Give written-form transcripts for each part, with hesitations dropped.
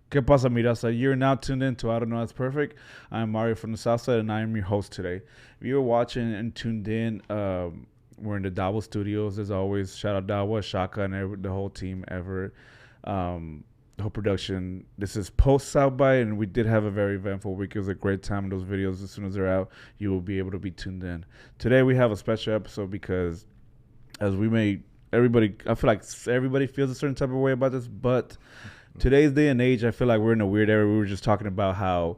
¿Qué pasa, Mirasa? You're now tuned in to I Don't Know That's Perfect. I'm Mario from the Southside, and I am your host today. If you're watching and tuned in, we're in the Dawa Studios, as always. Shout out Dawa, Shaka, and the whole team ever. The whole production. This is post South by, and we did have a very eventful week. It was a great time. Those videos, as soon as they're out, you will be able to be tuned in. Today, we have a special episode because as we may everybody I feel like everybody feels a certain type of way about this, but today's day and age I feel like we're in a weird era. We were just talking about how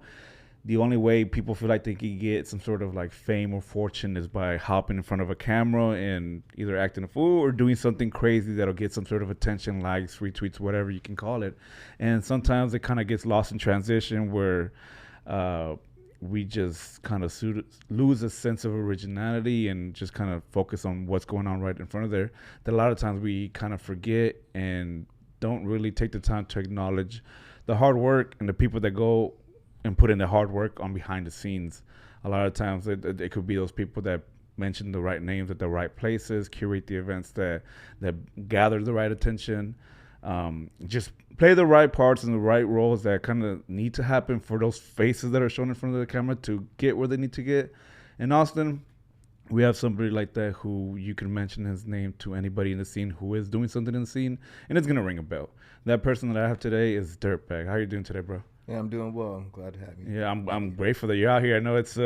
the only way people feel like they can get some sort of like fame or fortune is by hopping in front of a camera and either acting a fool or doing something crazy that'll get some sort of attention, likes, retweets, whatever you can call it. And sometimes it kind of gets lost in transition where uh, we just kind of lose a sense of originality and just kind of focus on what's going on right in front of there. That a lot of times we kind of forget and don't really take the time to acknowledge the hard work and the people that go and put in the hard work on behind the scenes. A lot of times it could be those people that mention the right names at the right places, curate the events that gather the right attention, just play the right parts and the right roles that kind of need to happen for those faces that are shown in front of the camera to get where they need to get. In Austin, we have somebody like that who you can mention his name to anybody in the scene who is doing something in the scene, and it's gonna ring a bell. That person that I have today is Dirtbag. How you doing today, bro? Yeah, I'm doing well. I'm glad to have you. Yeah, I'm grateful that you're out here. I know it's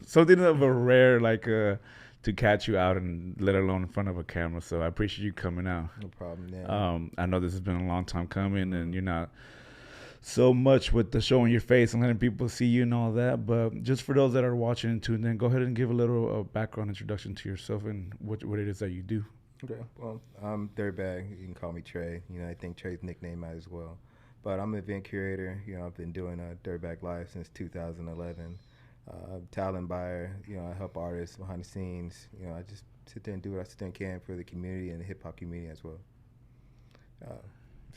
something of a rare to catch you out and let alone in front of a camera. So I appreciate you coming out. No problem. Yeah. I know this has been a long time coming, and you're not so much with the showing your face and letting people see you and all that. But just for those that are watching and tuning in, go ahead and give a little background introduction to yourself and what it is that you do. Okay. Well, I'm Dirtbag. You can call me Trey. I think Trey's nickname might as well. But I'm an event curator. I've been doing Dirtbag Live since 2011. Talent buyer. I help artists behind the scenes. I just sit there and do what I sit there and can for the community and the hip hop community as well. Uh,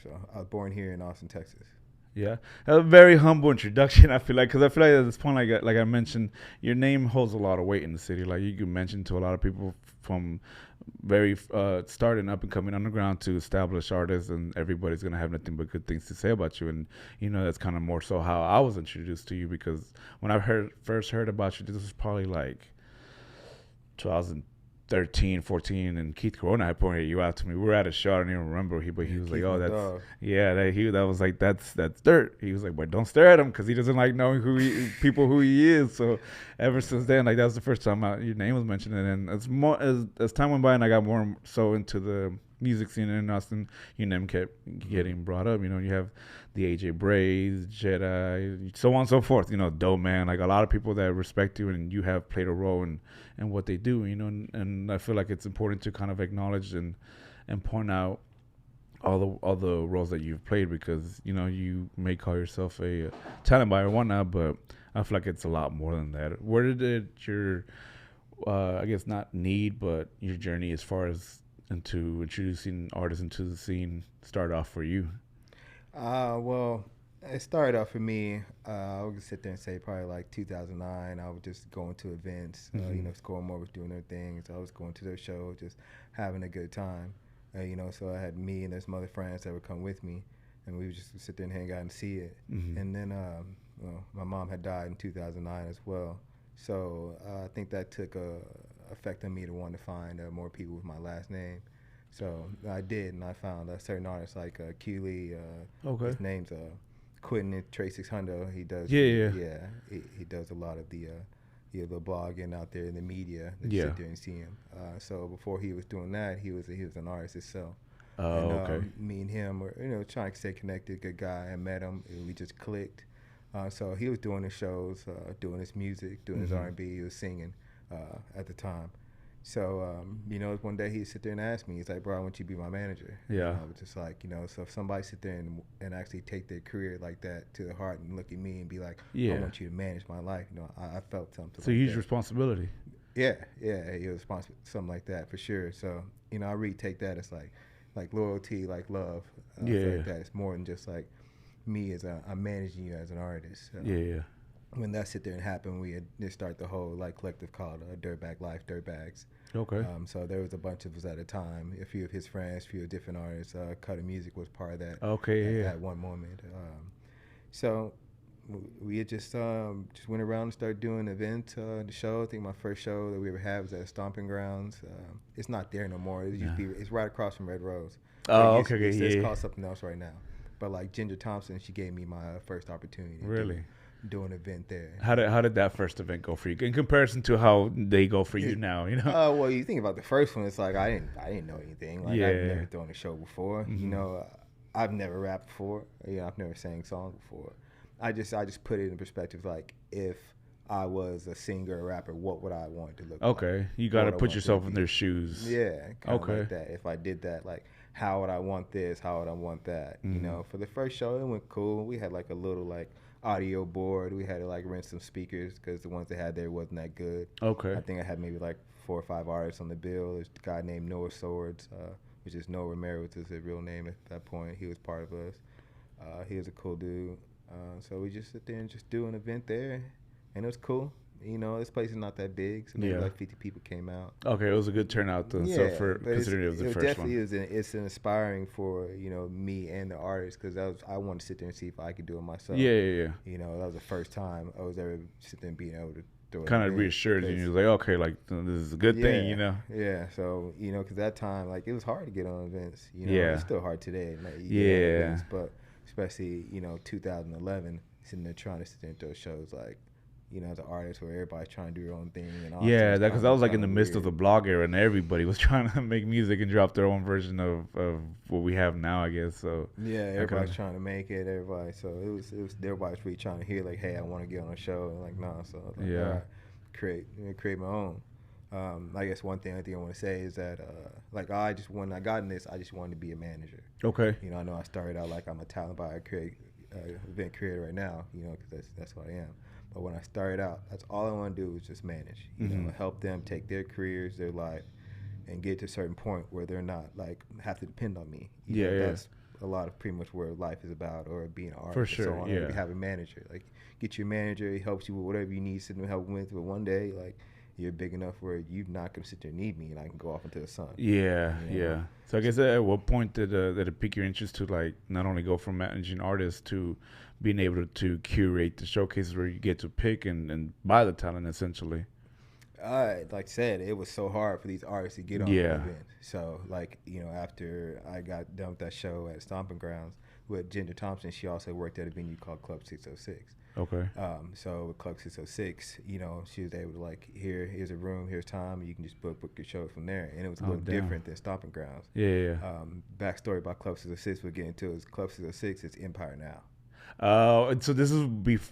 so I was born here in Austin, Texas. Yeah, a very humble introduction. I feel like because I feel like at this point, like I mentioned, your name holds a lot of weight in the city. Like you can mention to a lot of people from very starting up and coming underground to established artists, and everybody's gonna have nothing but good things to say about you. And that's kind of more so how I was introduced to you because when I first heard about you, this was probably like 2013, 14, and Keith Corona had pointed you out to me. We were at a show, I don't even remember, but he was like, Keith, "Oh, my that's dog. yeah." That was like that's Dirt. He was like, "But don't stare at him because he doesn't like knowing who he is." So ever since then, like that was the first time your name was mentioned, and as more as time went by, and I got more so into the music scene in Austin, your name kept getting brought up. You have the AJ Braves, Jedi, so on and so forth. Dope Man, like a lot of people that respect you, and you have played a role in what they do. And I feel like it's important to kind of acknowledge and point out all the roles that you've played because you may call yourself a talent buyer or whatnot, but I feel like it's a lot more than that. Where did your I guess not need, but your journey as far as into introducing artists into the scene start off for you? Well, it started off for me. I would sit there and say probably like 2009. I was just going to events. Score was doing their things. I was going to their shows, just having a good time. So I had me and there's some other friends that would come with me, and we would just sit there and hang out and see it. Mm-hmm. And then, my mom had died in 2009 as well. So I think that took a effect on me to want to find more people with my last name. So I did, and I found certain artists like Keely. Okay. His name's Quentin Trey 600. He does. Yeah. He does a lot of the blogging out there in the media. That Yeah. You sit there and see him. So before he was doing that, he was an artist himself. Oh, And okay. me and him were trying to stay connected. Good guy. I met him, and we just clicked. So he was doing his shows, doing his music, doing his Mhm. R&B. He was singing at the time. So, one day he'd sit there and ask me, he's like, "Bro, I want you to be my manager." Yeah. I was just like, so if somebody sit there and actually take their career like that to the heart and look at me and be like, Yeah. "I want you to manage my life," I felt something So like huge that. responsibility. Yeah, he was responsible, something like that for sure. So, I really take that as like loyalty, like love. I feel Yeah. like that. It's more than just like me as I'm managing you as an artist. Yeah. When that sit there and happened, we had just start the whole like collective called Dirtbag Life, Dirtbags. Okay. So there was a bunch of us at a time. A few of his friends, a few different artists. Cutter Music was part of that. Okay. Yeah. At one moment. So we had just went around and started doing events. The show, I think my first show that we ever had was at Stomping Grounds. It's not there no more. It used to be. It's right across from Red Rose. Oh, okay, okay, It's yeah. called something else right now. But like Ginger Thompson, she gave me my first opportunity to Really? do an event there. How did that first event go for you in comparison to how they go for you now? You know? Well, you think about the first one, it's like I didn't know anything. Like I've Yeah. never thrown a show before. You Hmm. know, I've never rapped before. I've never sang songs before. I just put it in perspective. Like if I was a singer or rapper, what would I want it to look like? Okay, you What got to would I put want it to yourself in be? their shoes. Yeah, kind of Okay. like that. If I did that, like how would I want this? How would I want that? You Hmm. know, for the first show, it went cool. We had like a little like audio board. We had to like rent some speakers because the ones they had there wasn't that good. Okay. I think I had maybe like 4 or 5 artists on the bill. There's a guy named Noah Swords, which is Noah Romero, which is his real name at that point. He was part of us. He was a cool dude. So we just sit there and just do an event there, and it was cool. You know, this place is not that big, so maybe Yeah. like 50 people came out. Okay, it was a good turnout then. So Yeah, for but considering it was the first definitely one. is it's inspiring for me and the artist because I wanted to sit there and see if I could do it myself. Yeah, yeah, yeah. You know, that was the first time I was ever sitting there and being able to do it. Kind of reassured you. You're like, okay, like this is a good thing, you know. Yeah. So because that time, like, it was hard to get on events. You know, Yeah. it's still hard today. Like, you get on Yeah. events, but especially 2011, sitting there trying to sit there and throw shows like. As an artist where everybody's trying to do their own thing. And all Yeah, that because I was like in the kinda midst of the weird. blog era, and everybody was trying to make music and drop their own version of what we have now, I guess. So Yeah, I everybody's kinda- trying to make it. So it was everybody's really trying to hear like, hey, I want to get on a show. And like, nah. So I was like, Yeah. all right, create my own. I guess one thing I want to say is that when I got in this, I just wanted to be a manager. Okay. I know I started out like I'm a talent buyer, event creator right now. Because that's what I am. But when I started out, that's all I want to do is just manage. Help them take their careers, their life, and get to a certain point where they're not like have to depend on me. Yeah. That's a lot of pretty much where life is about, or being an artist. For sure, So on. yeah. You have a manager, like get your manager. He helps you with whatever you need, sitting help with. But one day, like you're big enough where you're not gonna sit there and need me, and I can go off into the sun. Yeah, You know? yeah. So I guess at what point did it pique your interest to like not only go from managing artists to being able to curate the showcases where you get to pick and buy the talent essentially? Like I said, it was so hard for these artists to get on Yeah. the event. So, after I got done with that show at Stomping Grounds with Ginger Thompson, she also worked at a venue called Club 606. Okay. So with Club 606, she was able to like, here's a room, here's time, and you can just book your show from there. And it was a little damn. different than Stomping Grounds. Yeah. Backstory about Club 606 we'll get into is Club 606 is Empire now. So this is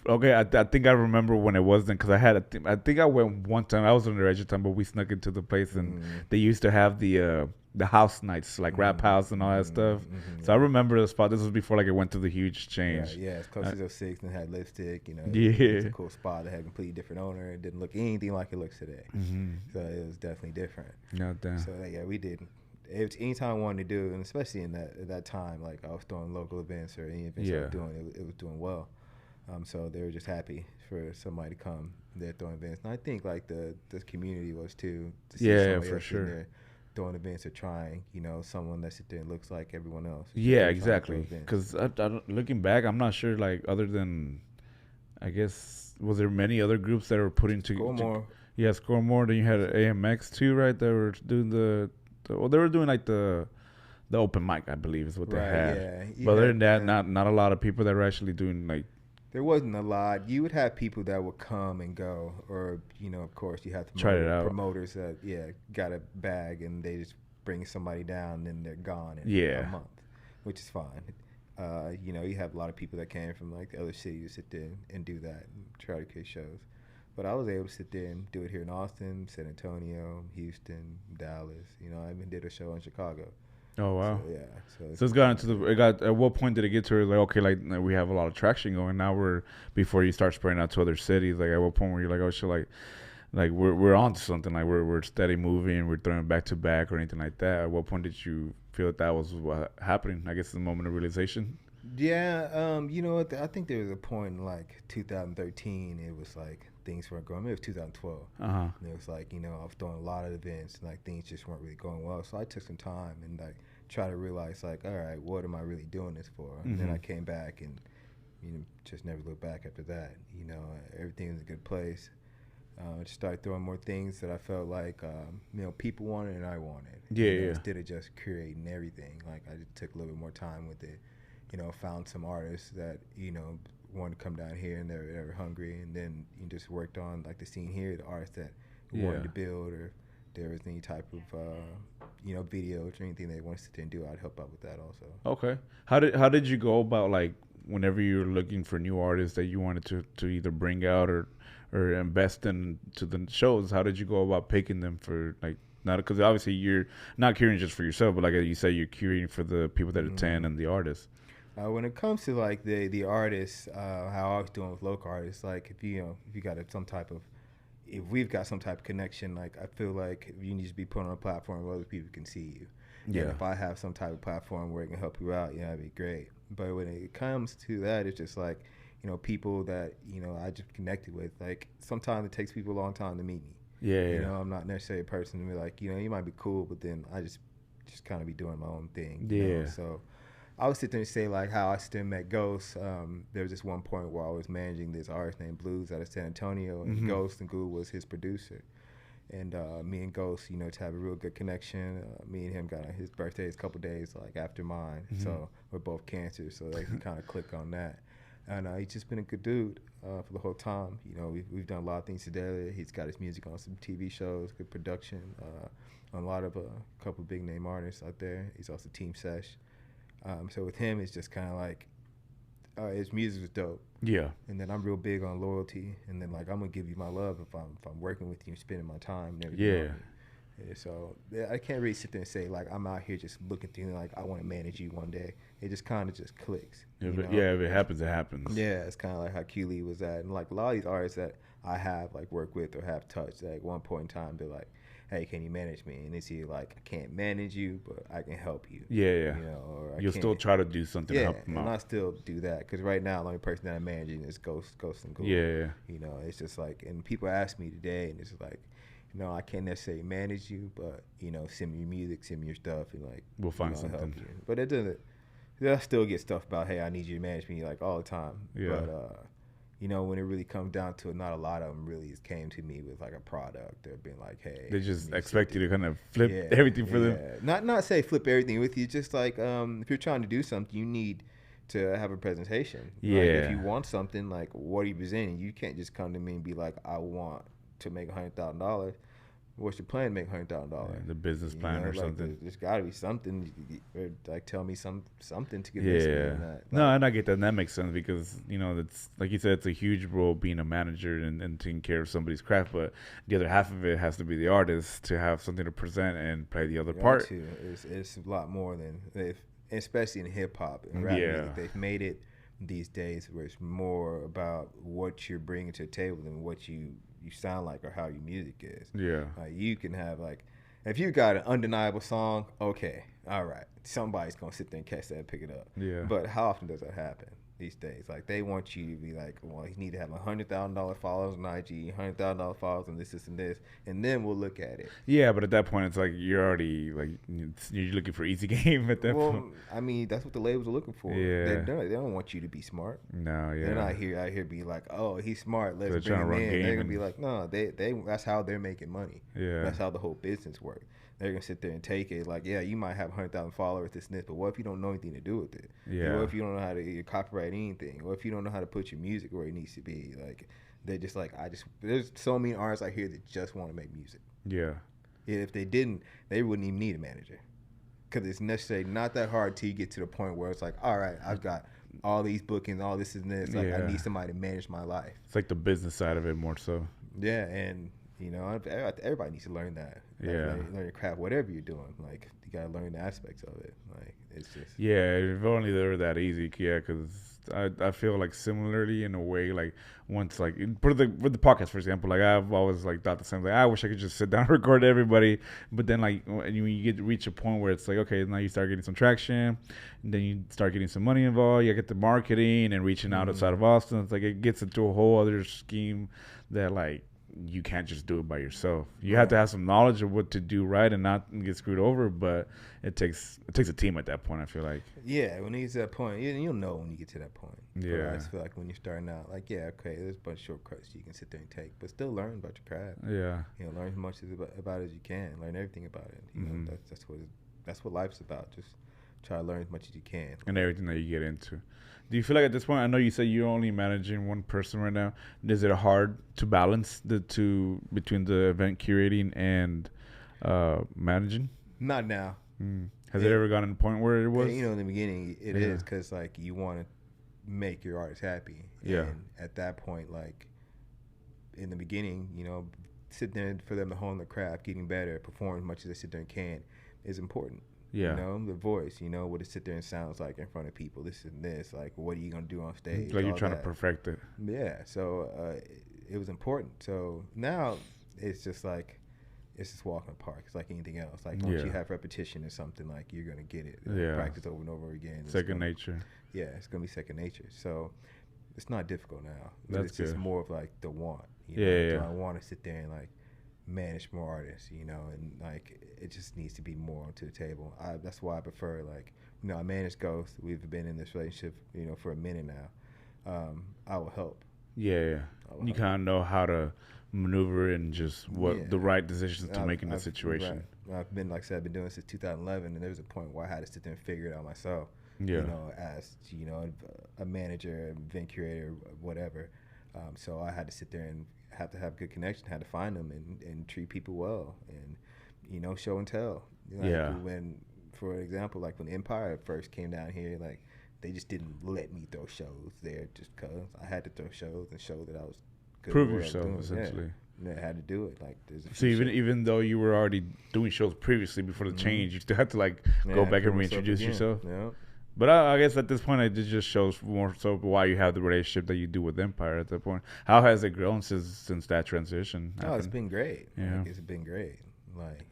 okay. I think I remember when it was then because I think I went one time. I was underage at the time, but we snuck into the place and they used to have the house nights like rap house and all that stuff. So I remember the spot. This was before like it went through the huge change. Yeah, it's Club 606 and it had lipstick. Yeah. It's a cool spot. It had a completely different owner. It didn't look anything like it looks today. Mm-hmm. So it was definitely different. No damn. So yeah, we did. Anytime I wanted to do, and especially in that time, like I was doing local events or any events I was doing, it was doing well. So they were just happy for somebody to come. They're throwing events, and I think like the community was too. To see somebody for else sure. There throwing events or trying, someone that sits there and looks like everyone else. Yeah, Trying to throw exactly. events. Because looking back, I'm not sure. Like other than, I guess, was there many other groups that were putting together? Yeah, Score More. Then you had AMX too, right? They were doing they were doing like the open mic, I believe, is what they had. Yeah. But other than that, not a lot of people that were actually doing like. There wasn't a lot. You would have people that would come and go, or of course, you have to Try it out. Promoters that got a bag and they just bring somebody down and then they're gone in a month, which is fine. You have a lot of people that came from like the other cities to sit there and do that and try to create shows. But I was able to sit there and do it here in Austin, San Antonio, Houston, Dallas. I even did a show in Chicago. Oh wow! So it's got into it got. At what point did it get to where like okay, like we have a lot of traction going now? Before you start spreading out to other cities. Like at what point were you like, oh shit, like we're on to something, like we're steady moving, we're throwing back to back or anything like that? At what point did you feel that was what happening? I guess the moment of realization. Yeah, you know what? I think there was a point in like 2013. It was like things weren't going. Maybe it was 2012. And it was like I was doing a lot of events and like things just weren't really going well. So I took some time and like try to realize like, all right, what am I really doing this for? And then I came back and just never looked back after that. Everything was a good place. Just started throwing more things that I felt like people wanted and I wanted. Yeah. Instead of just creating everything, like I just took a little bit more time with it. Found some artists that wanted to come down here and they were hungry, and then you just worked on like the scene here, the artists that wanted to build, or there was any type of videos or anything they wanted to sit there and do, I'd help out with that also. Okay. How did you go about, like, whenever you were looking for new artists that you wanted to either bring out or invest into the shows? How did you go about picking them for, like, not because obviously you're not curating just for yourself, but like you say, you're curating for the people that attend and the artists. When it comes to like the artists, how I was doing with local artists, like if you got if we've got some type of connection, like I feel like you need to be put on a platform where other people can see you. Yeah. And if I have some type of platform where it can help you out, that'd be great. But when it comes to that, it's just like, people that, I just connected with. Like sometimes it takes people a long time to meet me. Yeah. I'm not necessarily a person to be like, you might be cool, but then I just kind of be doing my own thing. Yeah. So I would sit there and say like how I still met Ghost. There was this one point where I was managing this artist named Blues out of San Antonio, and Ghost and Ghoul was his producer. And me and Ghost, to have a real good connection. Me and him got his birthday is a couple days like after mine, so we're both Cancer, so like we kind of click on that. And he's just been a good dude for the whole time. We've done a lot of things together. He's got his music on some TV shows, good production, on a couple big name artists out there. He's also Team Sesh. So with him, it's just kind of like his music is dope. Yeah. And then I'm real big on loyalty. And then like I'm gonna give you my love if I'm working with you, spending my time and everything. Yeah. So I can't really sit there and say like I'm out here just looking through like I want to manage you one day. It just kind of just clicks. If it happens, it happens. Yeah, it's kind of like how Q-Lee was at, and like a lot of these artists that I have like worked with or have touched, like one point in time they're like, hey, can you manage me? And it's either like, I can't manage you, but I can help you. Yeah. Or you'll still try to do something to help them out. And I still do that because right now the only person that I'm managing is Ghost and Ghoul. Yeah. It's just like, and people ask me today, and it's like, I can't necessarily manage you, but send me your music, send me your stuff, and like we'll find something. Help you. But it doesn't. I still get stuff about, hey, I need you to manage me like all the time. Yeah. But when it really comes down to it, not a lot of them really came to me with like a product. They've been like, hey, they just expect you to kind of flip everything for them. Not say flip everything with you, just like if you're trying to do something, you need to have a presentation. Yeah. Like, if you want something, like what are you presenting? You can't just come to me and be like, I want to make $100,000. What's your plan to make $100,000? The business plan or something. There's got to be something. Or like tell me something to get that. No, and I get that. And that makes sense because that's like you said, it's a huge role being a manager and taking care of somebody's craft. But the other half of it has to be the artist to have something to present and play the other part. It's a lot more than especially in hip hop and rap music. They've made it these days where it's more about what you're bringing to the table than what you sound like or how your music is. Yeah. Like you can have like, if you got an undeniable song, okay, all right, somebody's gonna sit there and catch that and pick it up. Yeah. But how often does that happen these days? Like they want you to be like, well, you need to have $100,000 followers on IG, $100,000 followers on this, and then we'll look at it. Yeah, but at that point, it's like you're already like you're looking for easy game at that point. I mean, that's what the labels are looking for. Yeah. They don't want you to be smart. No, yeah. They're not out here be like, oh, he's smart, let's bring him in. They're gonna be like, no, they that's how they're making money. Yeah. That's how the whole business works. They're gonna sit there and take it like, yeah, you might have 100,000 followers, this and this, but what if you don't know anything to do with it? Yeah. What if you don't know how to copyright anything? What if you don't know how to put your music where it needs to be? Like, they're just like, there's so many artists out here that just want to make music. Yeah. If they didn't, they wouldn't even need a manager, because it's necessarily not that hard till you get to the point where it's like, all right, I've got all these bookings, all this and this. Like, I need somebody to manage my life. It's like the business side of it more so. Yeah, and everybody needs to learn that. Learn your craft, whatever you're doing. Like, you gotta learn the aspects of it. Like, it's just. Yeah, if only they were that easy. Yeah, because I feel like similarly in a way, like once like with the podcast, for example, like I've always like thought the same. Like I wish I could just sit down and record everybody, but then like when you reach a point where it's like, okay, now you start getting some traction, and then you start getting some money involved. You get the marketing and reaching out outside of Austin. It's like it gets into a whole other scheme that like you can't just do it by yourself. You have to have some knowledge of what to do right and not get screwed over. But it takes a team at that point, I feel like. Yeah, when you get to that point, you'll know when you get to that point. Yeah. But I just feel like when you're starting out, like, yeah, okay, there's a bunch of shortcuts you can sit there and take, but still learn about your craft. Yeah. Learn as much about it as you can. Learn everything about it. That's what life's about. Just try to learn as much as you can. And everything that you get into. Do you feel like at this point, I know you said you're only managing one person right now. Is it hard to balance the two between the event curating and managing? Not now. Has it ever gotten to the point where it was? In the beginning, it is because, like, you want to make your artist happy. Yeah. And at that point, like, in the beginning, sit there for them to hone their craft, getting better, perform as much as they sit there and can is important. Yeah. The voice, what it sit there and sounds like in front of people, this and this, like, what are you going to do on stage? Like you're trying to perfect it. Yeah. So it was important. So now it's just like, it's just walking the park. It's like anything else. Like, once you have repetition or something, like, you're going to get it. Practice over and over again. Second nature. Yeah, it's going to be second nature. So it's not difficult now. That's just more of, like, the want. Yeah. I want to sit there and, like, manage more artists, and, like, it just needs to be more onto the table. That's why I prefer, like, I manage Ghost. We've been in this relationship, for a minute now. I will help. Yeah. You kind of know how to maneuver and just what the right decisions to make in the situation. Right. I've been, like I said, I've been doing this since 2011, and there was a point where I had to sit there and figure it out myself. Yeah. As a manager, event curator, whatever. So I had to sit there and have to have good connection, had to find them and treat people well, and show and tell. When, for example, like when Empire first came down here, like, they just didn't let me throw shows there just because I had to throw shows and show that I was good. Prove yourself, essentially. Yeah, I had to do it. Like, so even though you were already doing shows previously before the change, you still had to, like, go back and reintroduce yourself. Yeah. But I guess at this point, it just shows more so why you have the relationship that you do with Empire at that point. How has it grown since that transition happened? Oh, it's been great. Yeah. Like, it's been great. Like,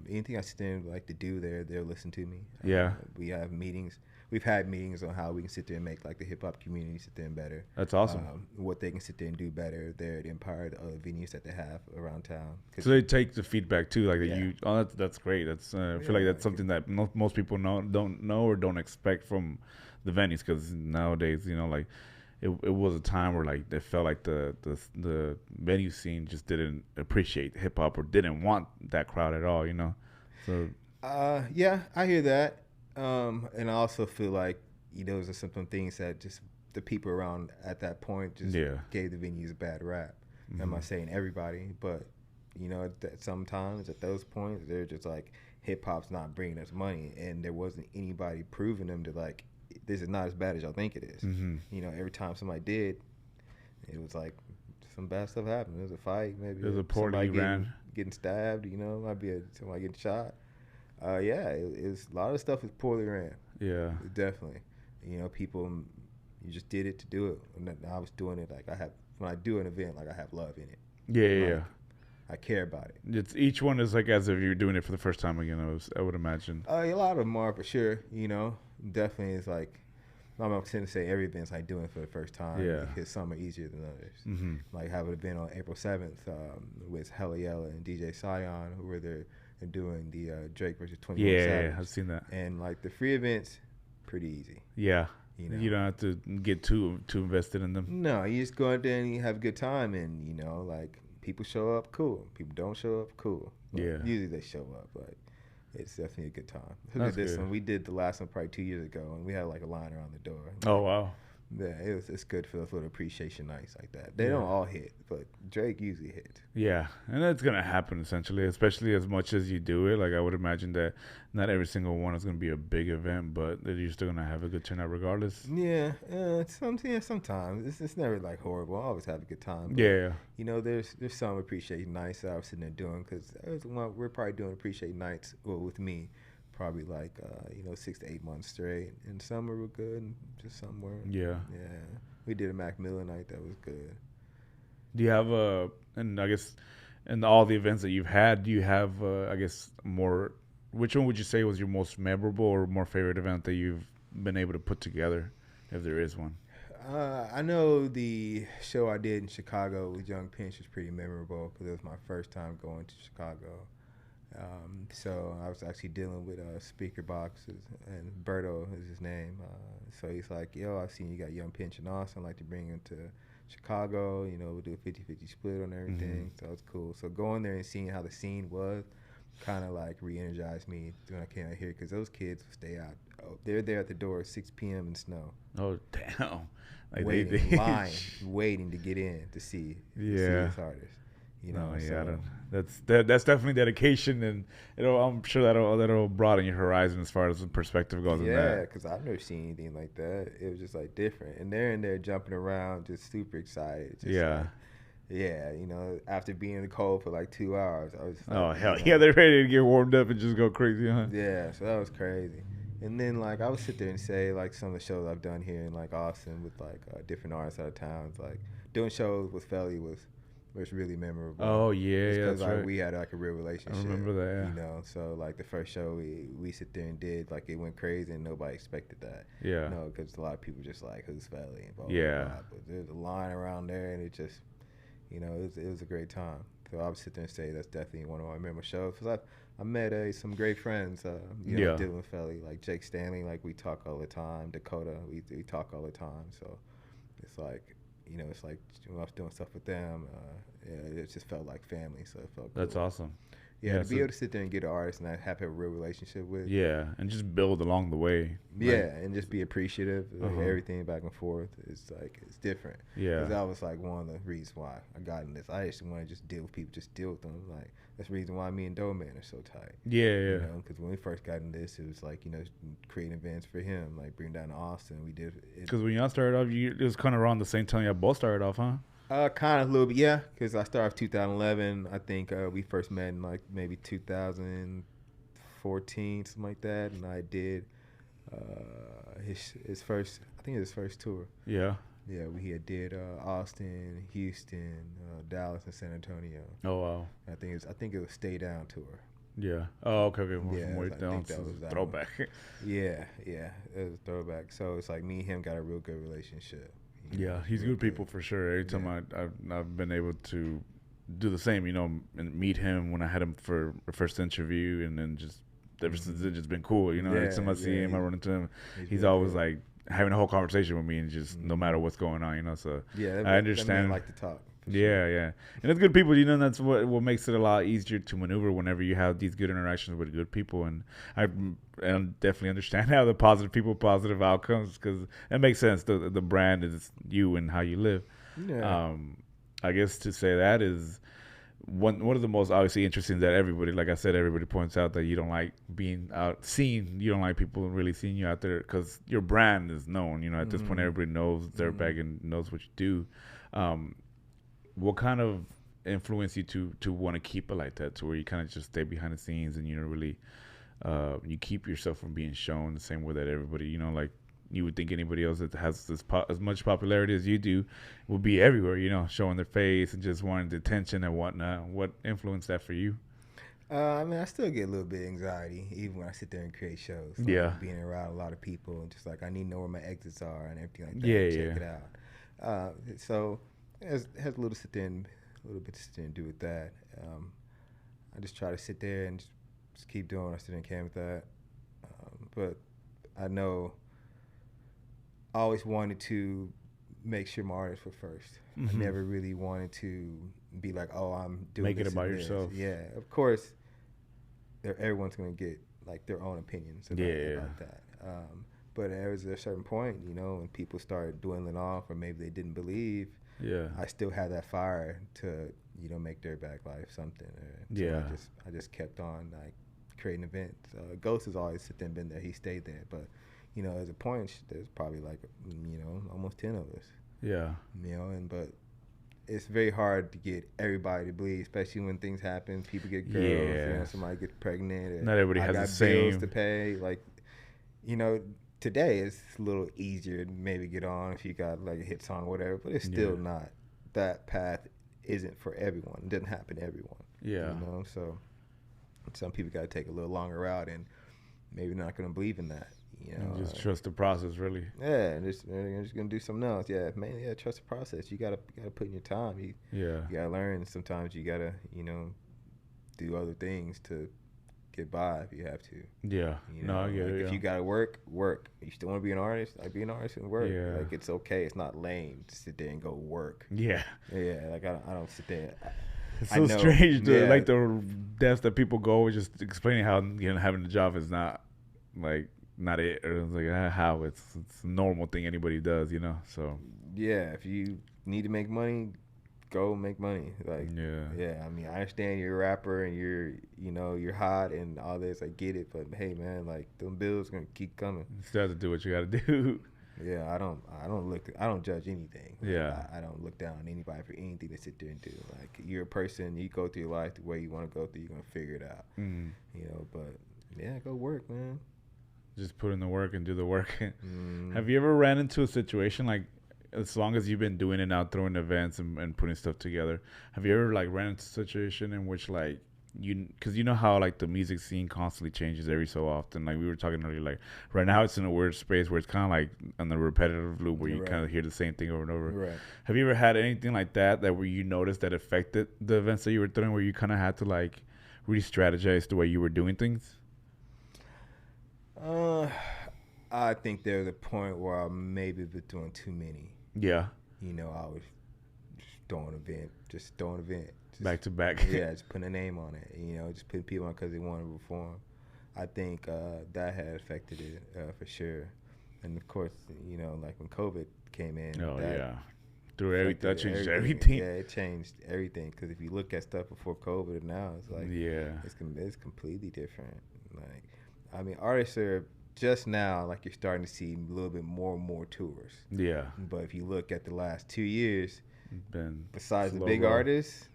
anything I sit there and like to do there, they'll listen to me. Yeah. We have meetings. We've had meetings on how we can sit there and make, like, the hip hop community sit there and better. That's awesome. What they can sit there and do better there at Empire, the other venues that they have around town. So they take the feedback too, like that. Oh, that's great. That's I feel like that's something that most people don't know or don't expect from the venues, because nowadays, like, it was a time where, like, they felt like the venue scene just didn't appreciate hip hop or didn't want that crowd at all. So yeah, I hear that. And I also feel like, those are some things that just the people around at that point just gave the venues a bad rap. Mm-hmm. I'm not saying everybody, but, that sometimes at those points, they're just like, hip hop's not bringing us money. And there wasn't anybody proving them to, like, this is not as bad as y'all think it is. Mm-hmm. Every time somebody did, it was like some bad stuff happened. There was a fight, maybe. There's a poorly ran. Getting stabbed, might be somebody getting shot. It was a lot of stuff was poorly ran. Yeah, definitely. People, you just did it to do it. And I was doing it like when I do an event, like, I have love in it. Yeah. I care about it. It's each one is like as if you're doing it for the first time again. I would imagine. A lot of them are for sure. Definitely is like. I'm not going to say every event's like doing it for the first time. Yeah. Because some are easier than others. Mm-hmm. Like, have an event on April 7th with Hella Yella and DJ Sion, who were there. They're doing the Drake versus 21 Savage. Yeah, I've seen that. And, like, the free events, pretty easy. Yeah. You don't have to get too invested in them. No, you just go out there and you have a good time, and, like, people show up, cool. People don't show up, cool. But usually they show up, but it's definitely a good time. Look at this one. We did the last one probably 2 years ago, and we had, like, a line around the door. Oh, wow. Yeah, it's good for those little appreciation nights like that. They don't all hit, but Drake usually hits. Yeah, and that's going to happen essentially, especially as much as you do it. Like, I would imagine that not every single one is going to be a big event, but that you're still going to have a good turnout regardless. Yeah, sometimes. It's never, like, horrible. I always have a good time. But, yeah. There's some appreciation nights that I was sitting there doing, because we're probably doing appreciation nights with me. Probably like 6 to 8 months straight, and some were good, and just some weren't. Yeah. We did a Mac Miller night that was good. Do you have and I guess in all the events that you've had, do you have I guess more? Which one would you say was your most memorable or more favorite event that you've been able to put together, if there is one? I know the show I did in Chicago with Young Pinch was pretty memorable because it was my first time going to Chicago. So I was actually dealing with speaker boxes, and Berto is his name. So he's like, yo, I seen you got Young Pinch in Austin. I'd like to bring him to Chicago. We'll do a 50-50 split on everything. So it's cool. So going there and seeing how the scene was kind of like re-energized me when I came out here because those kids would stay out. Oh, they're there at the door at 6 p.m. in snow. Oh damn! Like waiting, line, waiting to get in to see this artist. No, yeah, so. that's definitely dedication, and I'm sure that'll broaden your horizon as far as the perspective goes. Yeah, because I've never seen anything like that. It was just like different, and they're in there jumping around, just super excited. After being in the cold for like 2 hours, I was just like, oh hell yeah, they're ready to get warmed up and just go crazy, huh? Yeah, so that was crazy. And then like I would sit there and say like some of the shows I've done here in like Austin with like different artists out of towns, like doing shows with Felly was really memorable. Oh yeah, because like, right. We had like a real relationship. I remember that. Yeah. So like the first show we sit there and did, like it went crazy and nobody expected that. Yeah. Because a lot of people just like, who's Felly and blah, yeah. Blah, blah. But there's a line around there and it just, it was a great time. So I would sit there and say that's definitely one of my memorable shows. Because I met some great friends, dealing with Felly, like Jake Stanley, like we talk all the time. Dakota, we talk all the time. So it's like, it's like when I was doing stuff with them, it just felt like family. So it felt cool. That's awesome. Yeah, to be able to sit there and get an artist and have a real relationship with. Yeah, and just build along the way. Yeah, and just be appreciative of everything back and forth. It's like, it's different. Yeah. Because that was like one of the reasons why I got in this. I just want to just deal with people, just deal with them. Like, that's the reason why me and Doe Man are so tight. Yeah. Because when we first got in this, it was like, creating events for him, like bring down to Austin. We did it. Because when y'all started off, it was kind of around the same time y'all both started off, huh? Kind of a little bit, yeah. Because I started off 2011. I think we first met in like maybe 2014, something like that. And I did his first, I think it was his first tour. Yeah. Yeah, we did Austin, Houston, Dallas, and San Antonio. Oh wow. I think it was Stay Down tour. Yeah. Oh, okay. Yeah, Way down. That was throwback. Yeah, it was a throwback. So it's like me and him got a real good relationship. Yeah, he's good people for sure. Every time I've been able to do the same, and meet him when I had him for the first interview, and then just ever since it's just been cool. Every time I see him, I run into him. He's always like having a whole conversation with me, and just no matter what's going on, So yeah, I understand. I like to talk. Yeah, and it's good people. That's what makes it a lot easier to maneuver whenever you have these good interactions with good people. And I definitely understand how the positive people, positive outcomes, because it makes sense. The brand is you and how you live. Yeah. I guess to say that is one of the most obviously interesting that everybody, like I said, everybody points out that you don't like being out seen. You don't like people really seeing you out there because your brand is known. At this point, everybody knows Dirtbag and knows what you do. What kind of influenced you to want to keep it like that, to where you kind of just stay behind the scenes and really you keep yourself from being shown the same way that everybody, like you would think anybody else that has as much popularity as you do would be everywhere, showing their face and just wanting the attention and whatnot. What influenced that for you? I still get a little bit of anxiety even when I sit there and create shows. Like being around a lot of people and just like I need to know where my exits are and everything like that. Check it out. So it has a little bit to sit there and do with that. I just try to sit there and just keep doing what I sit there and can with that. But I know I always wanted to make sure my artists were first. I never really wanted to be like, oh, I'm doing Make it about yourself. Yeah, of course, everyone's going to get like their own opinions about that. But there was a certain point, when people started dwindling off or maybe they didn't believe, I still had that fire to, make Dirtbag Life something. So I just kept on like creating events. Ghost has always sit there and been there. He stayed there. But, as a point, there's probably like, almost 10 of us. Yeah. But it's very hard to get everybody to believe, especially when things happen. People get girls, somebody gets pregnant. Not everybody has the same bills to pay. Like, today it's a little easier to maybe get on if you got like a hit song or whatever, but it's still not. That path isn't for everyone. It doesn't happen to everyone. Yeah. So some people got to take a little longer route and maybe not going to believe in that. You And know, just trust the process, really. yeah, and you're just gonna do something else. Yeah, man, yeah, trust the process. You gotta put in your time. Yeah. You gotta learn. Sometimes you gotta do other things to get by if you have to. Yeah. No, I get Like it. if Yeah. you gotta work, work. You still want to be an artist? Like be an artist and work. Yeah. Like it's okay. It's not lame to sit there and go work. Yeah. Yeah, like I don't sit there. It's I so know. strange, Yeah, like the deaths that people go with just explaining how having a job is not like not it, or it's like how it's a normal thing anybody does, So yeah. If you need to make money, go make money. Like, yeah, yeah. I mean, I understand you're a rapper and you're hot and all this. I get it, but hey, man, like them bills gonna keep coming. you still have to do what you got to do. Yeah, I don't judge anything. Like, Yeah. I don't look down on anybody for anything to sit there and do. Like, you're a person, you go through your life the way you want to go through, you're gonna figure it out. Mm. But yeah, go work, man. Just put in the work and do the work. Mm. Have you ever ran into a situation like, as long as you've been doing it now, throwing events and putting stuff together, have you ever like ran into a situation in which like because you know how like the music scene constantly changes every so often, like we were talking earlier, like right now it's in a weird space where it's kind of like on the repetitive loop where you Right. kind of hear the same thing over and over. Right. Have you ever had anything like that where you noticed that affected the events that you were throwing, where you kind of had to like re-strategize the way you were doing things? I think there's a point where I maybe been doing too many. Yeah. I was just throwing an event, just Back to back. Yeah, just putting a name on it. Just putting people on because they want to perform. I think that had affected it for sure. And of course, like when COVID came in. Oh that yeah. That changed everything. everything. Yeah, it changed everything. Because if you look at stuff before COVID and now, it's like it's completely different. Like, I mean, artists are just now like you're starting to see a little bit more and more tours. Yeah. But if you look at the last 2 years, Been besides the big artists,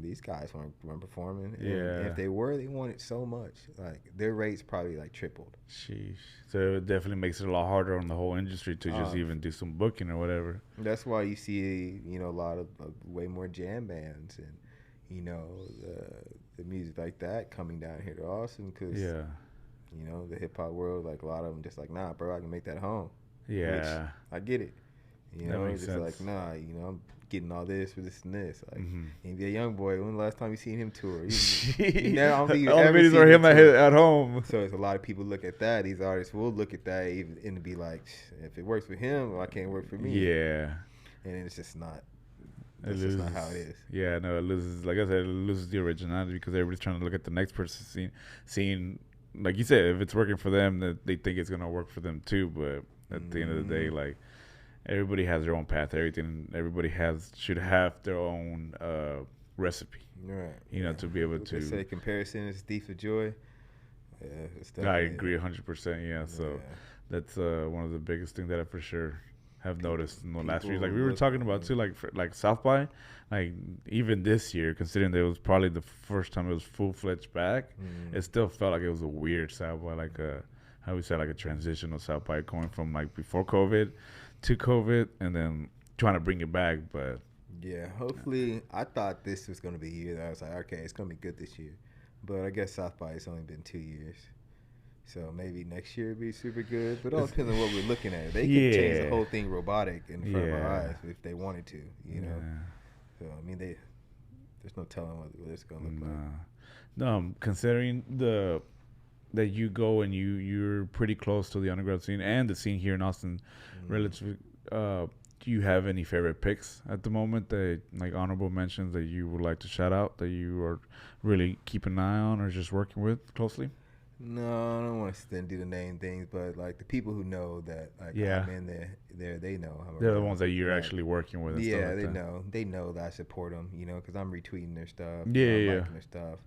these guys weren't performing. And if they were, they wanted so much. Like their rates probably like tripled. Sheesh. So it definitely makes it a lot harder on the whole industry to just even do some booking or whatever. That's why you see, a lot of way more jam bands and, the music like that coming down here to Austin because, the hip hop world, like a lot of them just like, nah, bro, I can make that at home. Yeah. Which I get it. That makes just sense. like, nah, I'm getting all this for this and this. Like, and be a young boy. When the last time you seen him tour? You never, I don't think you All the ever videos seen are him tour. at home. So it's a lot of people look at that. These artists will look at that even and be like, if it works for him, why can't it work for me? Yeah. And it's just not. That's just not how it is. Yeah, no, it loses. Like I said, it loses the originality because everybody's trying to look at the next person, seeing, like you said, if it's working for them, that they think it's gonna work for them too. But at the end of the day, like everybody has their own path. Everybody should have their own recipe. Right. To be able to. They say comparison is the thief of joy. Yeah, I agree 100%. Yeah, so that's one of the biggest things that I for sure have noticed in the last few years. Like we were talking about too, like South by, like even this year, considering that it was probably the first time it was full-fledged back, it still felt like it was a weird South by, like a, how we say, like a transitional South by, going from like before COVID to COVID and then trying to bring it back. But yeah, hopefully, I thought this was going to be a year that I was like, okay, it's going to be good this year. But I guess South by it's only been 2 years. So maybe next year will be super good. But it all depends on what we're looking at. They can change the whole thing robotic in front of our eyes if they wanted to, So, I mean, there's no telling what it's going to look like. No, considering that you go and you're pretty close to the underground scene and the scene here in Austin, relatively, do you have any favorite picks at the moment, that like honorable mentions that you would like to shout out, that you are really keeping an eye on or just working with closely? No, I don't want to sit and do the name things, but like the people who know that, like I'm in there, they know. They're the ones that you're actually working with. And yeah, stuff like they that. know. They know that I support them, because I'm retweeting their stuff. Yeah, I'm liking their stuff.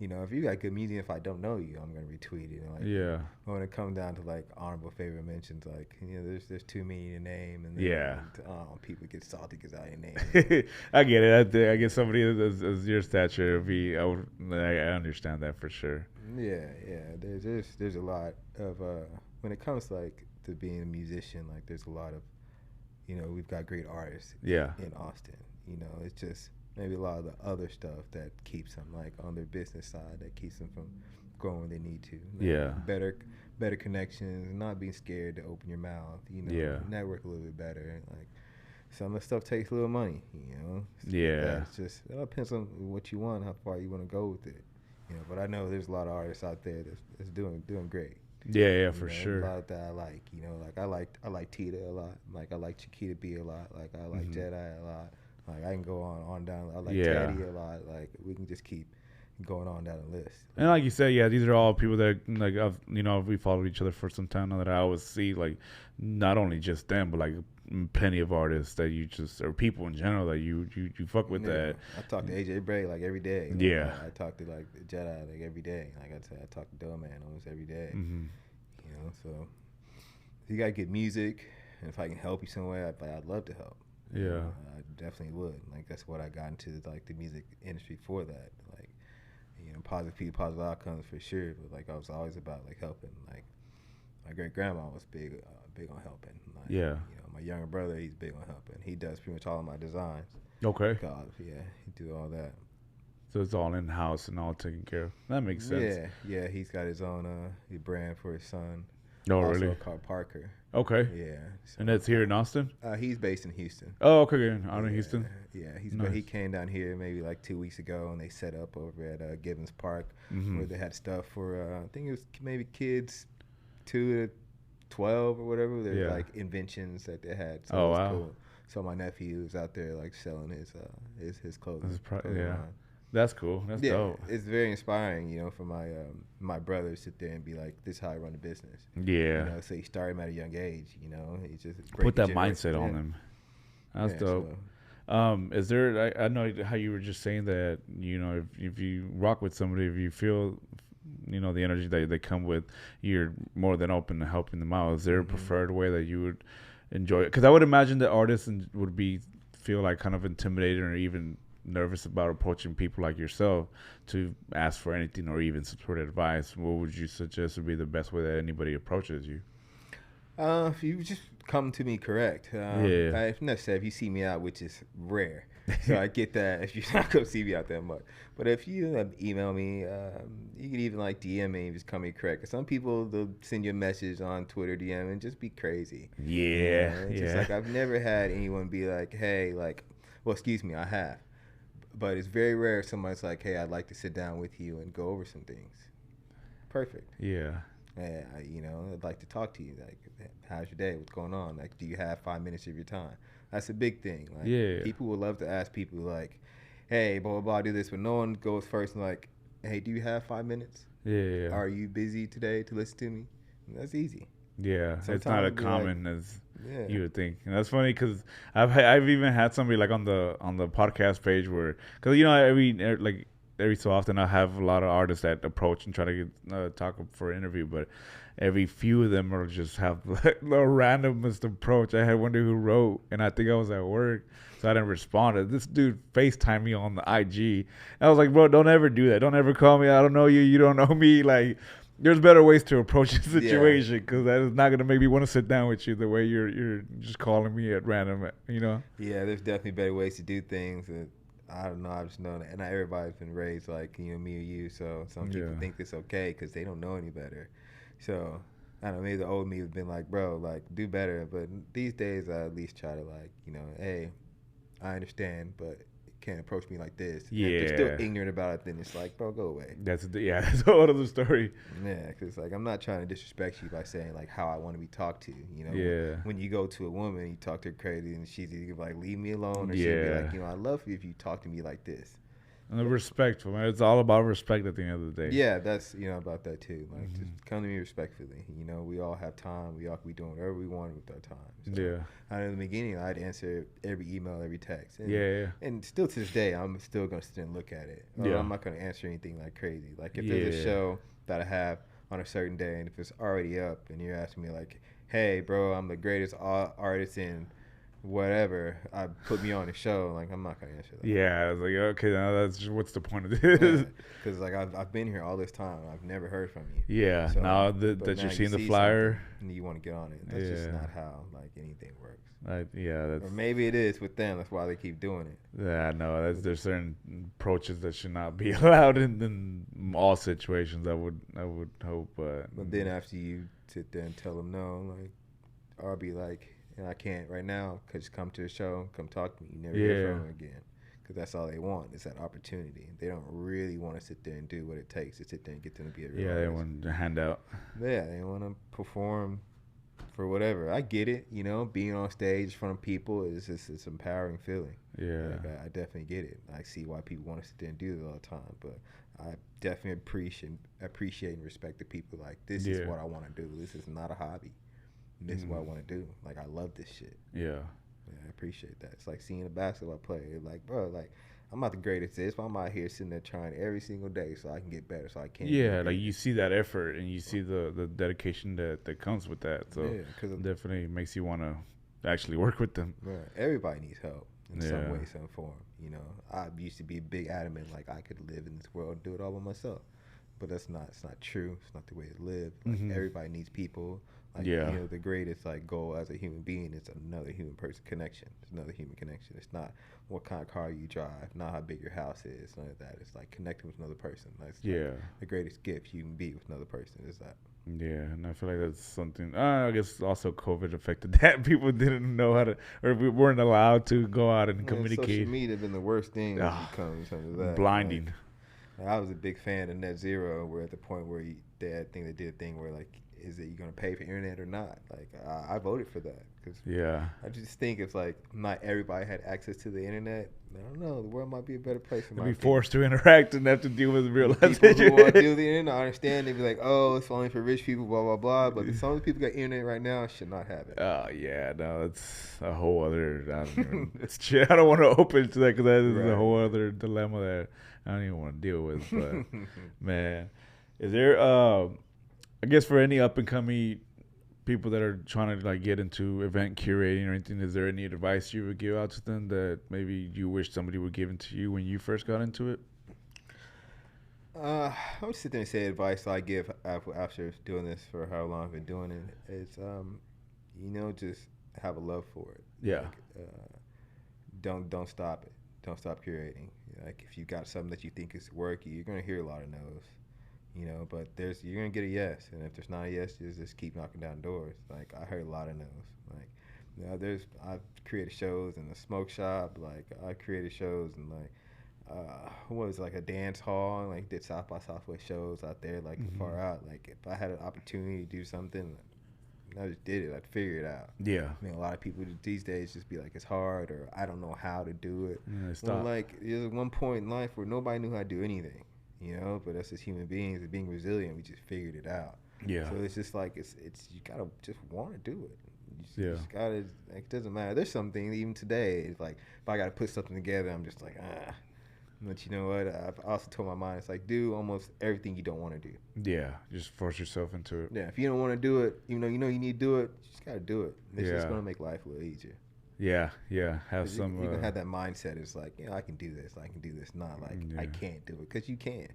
If you got good music, if I don't know you, I'm gonna retweet it. When it comes down to like honorable favorite mentions, like there's too many to name, and people get salty because I ain't name. I get it. I guess somebody as your stature, I understand that for sure. Yeah. There's a lot of when it comes like to being a musician, like there's a lot of we've got great artists in Austin. It's just maybe a lot of the other stuff that keeps them like on their business side, that keeps them from going where they need to. Yeah. Better connections, not being scared to open your mouth. Network a little bit better. Like some of the stuff takes a little money. Yeah. It's just it all depends on what you want, how far you want to go with it. But I know there's a lot of artists out there that's doing great. Yeah, for sure. A lot that I like. Like I like Tita a lot. Like I like Chiquita B a lot. Like I like Jedi a lot. Like I can go on down. I like Teddy a lot. Like we can just keep going on down the list. And like you said, yeah, these are all people that like we followed each other for some time now that I always see like not only just them but like plenty of artists that you just or people in general that you fuck with that. I talk to AJ Bray like every day. Yeah. I talk to like Jedi like every day. Like I said, I talk to Doe Man almost every day. Mm-hmm. So if you gotta get music, and if I can help you some way, I'd love to help. Yeah. I definitely would. Like that's what I got into like the music industry for that. Like positive people, positive outcomes for sure. But like I was always about like helping. Like my great grandma was big on helping. Like, yeah. My younger brother, he's big on helping. He does pretty much all of my designs. Okay. God, yeah, he do all that. So it's all in house and all taken care of. That makes sense. Yeah. He's got his own brand for his son. Oh, also really? Called Parker. Okay. Yeah. So, and that's here in Austin? He's based in Houston. Oh, okay. Out in Houston? Yeah. Nice. But he came down here maybe like 2 weeks ago, and they set up over at Gibbons Park where they had stuff for, I think it was maybe kids 2 to 12 or whatever. There's like inventions that they had. So it was cool. So my nephew was out there like selling his clothing. Yeah. That's cool. That's dope. It's very inspiring, for my brother to sit there and be like, "This is how I run a business." Yeah. So he started him at a young age. It's just put that mindset on them. That's dope. So. Is there? I know how you were just saying that. If you rock with somebody, if you feel, the energy that they come with, you're more than open to helping them out. Is there a preferred way that you would enjoy it? Because I would imagine that artists would feel like kind of intimidated or even nervous about approaching people like yourself to ask for anything or even support advice. What would you suggest would be the best way that anybody approaches you? If you just come to me correct. If necessary, if you see me out, which is rare. So I get that if you're not going to see me out that much. But if you email me, you can even like DM me and just come me correct. 'Cause some people, they'll send you a message on Twitter DM and just be crazy. Yeah. Just like I've never had anyone be like, hey, like, well, excuse me, I have. But it's very rare if somebody's like, hey, I'd like to sit down with you and go over some things. Perfect. Yeah. I'd like to talk to you. Like, how's your day? What's going on? Like, do you have 5 minutes of your time? That's a big thing. Like, people would love to ask people like, hey, blah, blah, blah, do this. But no one goes first and like, hey, do you have 5 minutes? Yeah. Are you busy today to listen to me? And that's easy. Yeah, sometimes it's not as common as you would think, and that's funny because I've even had somebody like on the podcast page where because every so often I have a lot of artists that approach and try to get talk for an interview, but every few of them are just have the randomest approach. I had one dude who wrote, and I think I was at work, so I didn't respond. This dude FaceTimed me on the IG. I was like, bro, don't ever do that. Don't ever call me. I don't know you. You don't know me. Like. There's better ways to approach the situation because that is not going to make me want to sit down with you the way you're just calling me at random, Yeah, there's definitely better ways to do things. I don't know. I just know that not everybody's been raised like, me or you. So some people think it's okay because they don't know any better. So, I don't know, maybe the old me would have been like, bro, like, do better. But these days, I at least try to like, hey, I understand, but can't approach me like this. Yeah. If they're still ignorant about it, then it's like, bro, go away. That's a whole other story. Yeah, because like I'm not trying to disrespect you by saying like how I want to be talked to. When you go to a woman, you talk to her crazy, and she's either like, leave me alone, or she'll be like, I love you if you talk to me like this. And respectful, man. It's all about respect at the end of the day. Yeah, that's about that too. Like just come to me respectfully. We all have time. We all can be doing whatever we want with our time. So, I know in the beginning I'd answer every email, every text. And, And still to this day, I'm still gonna sit and look at it. I'm not gonna answer anything like crazy. Like if there's a show that I have on a certain day, and if it's already up, and you're asking me like, hey, bro, I'm the greatest artist in whatever, put me on the show. Like, I'm not gonna answer that. Yeah, I was like, okay, now that's just, what's the point of Yeah, this? because like I've been here all this time. I've never heard from you. Yeah, So, now but that now you're you seeing the see flyer. something and you want to get on it. That's just Yeah, not how like anything works. yeah, Or maybe it is with them. That's why they keep doing it. yeah, no, there's certain approaches that should not be allowed in all situations. I would hope, But then after you sit there and tell them no, like, I'll be like, and I can't right now, cause come to the show, come talk to me. You never hear from them again, cause that's all they want is that opportunity. They don't really want to sit there and do what it takes to sit there and get them to be a real they artist. want to hand out. Yeah, they want to perform for whatever. I get it, being on stage in front of people is just it's an empowering feeling. Yeah, Like, I definitely get it. I see why people want to sit there and do it all the time, but I definitely appreciate and respect the people. Like, this is what I want to do. This is not a hobby. This is what I want to do. Like, I love this shit. Yeah, I appreciate that. It's like seeing a basketball player. Like, bro, like, I'm not the greatest at this, but I'm out here sitting there trying every single day so I can get better, so I can. Yeah, like you see that effort and you see the dedication that comes with that. So cause it definitely makes you want to actually work with them. Right. Everybody needs help in some way, some form. I used to be big adamant like I could live in this world and do it all by myself, but it's not true. It's not the way to live. Like, everybody needs people. Like, the greatest like goal as a human being is another human person connection. It's another human connection. It's not what kind of car you drive, not how big your house is, none of that. It's like connecting with another person. That's like the greatest gift you can be with another person is that. Yeah, and I feel like that's something. I guess also COVID affected that. People didn't know how to, or we weren't allowed to go out and communicate. Social media has been the worst thing when it comes to that. Blinding. Like, I was a big fan of Net Zero. We're at the point where they did a thing where like, is it you gonna pay for internet or not? Like, I voted for that because I just think it's like not everybody had access to the internet. I don't know. The world might be a better place. To be forced to interact and have to deal with real life people who want to deal with the internet. I understand. They'd be like, "Oh, it's only for rich people." Blah blah blah. But some of the people got internet right now should not have it. Oh yeah, no, it's a whole other. I don't want to open to that because that is a whole other dilemma that I don't even want to deal with. But man, is there? I guess for any up and coming people that are trying to like get into event curating or anything, is there any advice you would give out to them that maybe you wish somebody would give to you when you first got into it? I would sit there and say advice I give after doing this for how long I've been doing it. It's just have a love for it. Yeah. Like, don't stop it. Don't stop curating. Like, if you got something that you think is working, you're gonna hear a lot of no's. But you're gonna get a yes, and if there's not a yes, just keep knocking down doors. Like, I heard a lot of no's. Like, I've created shows in the smoke shop. Like, I created shows in like a dance hall, and like did South by Southwest shows out there, like far out. Like, if I had an opportunity to do something, I just did it. I'd figure it out. Yeah. I mean, a lot of people these days just be like, it's hard, or I don't know how to do it. Yeah, like, there's one point in life where nobody knew how to do anything. But us as human beings and being resilient, we just figured it out. Yeah. So it's just like it's you gotta just want to do it. You just gotta, like, it doesn't matter. There's something even today. It's like if I gotta put something together, I'm just like But you know what? I've also told my mind, it's like, do almost everything you don't want to do. Yeah, just force yourself into it. Yeah, if you don't want to do it, even though you know you need to do it, you just gotta do it. It's just gonna make life a little easier. Yeah. Have some. You can have that mindset. It's like, I can do this. I can do this. Not like I can't do it, because you can.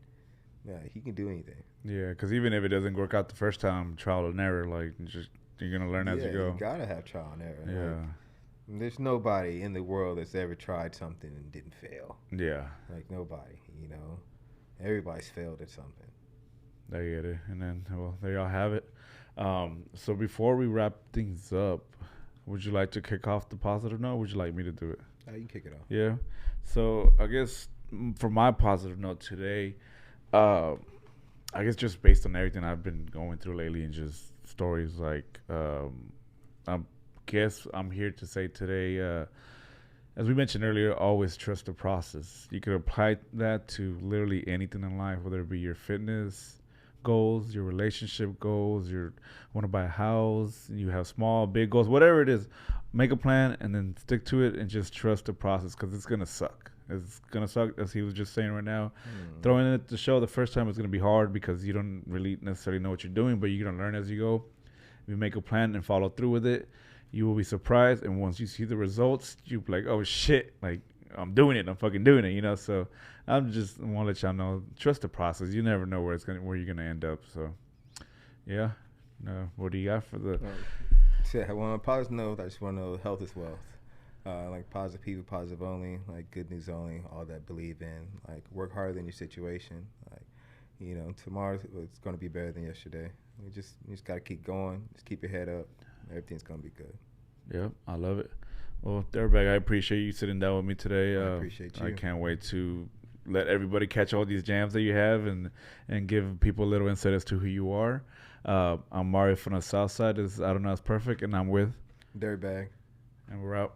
Yeah, he can do anything. Yeah, because even if it doesn't work out the first time, trial and error, like you're gonna learn as you go. You gotta have trial and error. Yeah. Like, there's nobody in the world that's ever tried something and didn't fail. Yeah. Like, nobody. Everybody's failed at something. I get it. And then, there y'all have it. So before we wrap things up, would you like to kick off the positive note? Or would you like me to do it? You can kick it off. Yeah. So I guess for my positive note today, I guess just based on everything I've been going through lately and just stories like, I guess I'm here to say today, as we mentioned earlier, always trust the process. You can apply that to literally anything in life, whether it be your fitness goals, your relationship goals, you want to buy a house, you have small, big goals, whatever it is. Make a plan and then stick to it and just trust the process, because it's going to suck. It's going to suck, as he was just saying right now. Throwing it at the show the first time is going to be hard because you don't really necessarily know what you're doing, but you're going to learn as you go. If you make a plan and follow through with it, you will be surprised. And once you see the results, you'll be like, oh shit, like I'm doing it. I'm fucking doing it, you know? So I'm just want to let y'all know, trust the process. You never know where you're going to end up. So yeah. No, what do you got for the... Yeah, well, on a positive note, I just want to know health is wealth. Like positive people, positive only, like good news only, all that believe in. Like work harder than your situation. Like, you know, tomorrow it's going to be better than yesterday. You just got to keep going. Just keep your head up. Everything's going to be good. Yep, I love it. Well, Dirtbag, I appreciate you sitting down with me today. I appreciate you. I can't wait to let everybody catch all these jams that you have and give people a little insight as to who you are. I'm Mario from the South Side. I don't know, it's perfect, and I'm with Dirtbag. And we're out.